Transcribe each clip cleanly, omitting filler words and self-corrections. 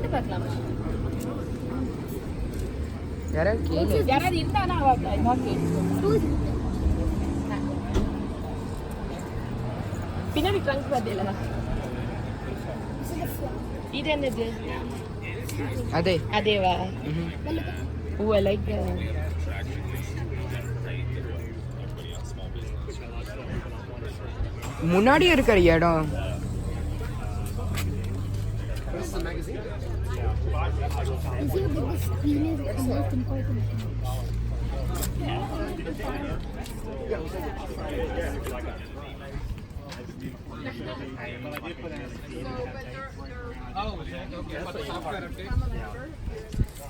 பாட்டு பார்க்கலாம். யாராவது இருந்தானா பின்னாடி ட்ரங்க் பார்த்தீங்களா? இது என்னது? அதேவா? ஓ, I like that. முன்னாடி இருக்கிற இடம்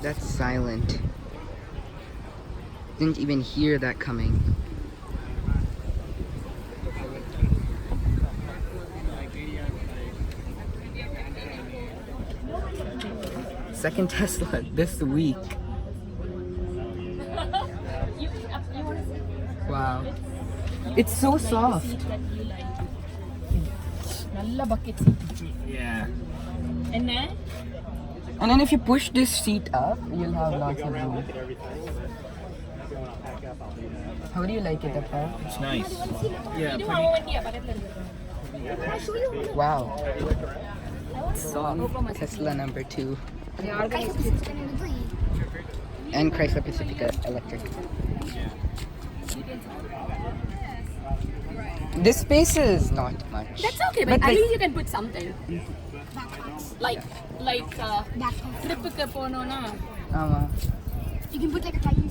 That's silent. Didn't even hear that coming. Second Tesla this week. Wow. It's so soft. நல்ல bucket seat. Yeah. என்ன? And then if you push this seat up, you'll have lots of room. How do you like it, Appa? It's nice. Yeah, இது pretty. வண்டியா பக்கத்துல இருக்கு. Wow. Soft. Tesla number 2. And Chrysler Pacifica electric. This space is not much. That's okay, but at least you can put something. Like trip ku ponona. Ama. You can put like a tiny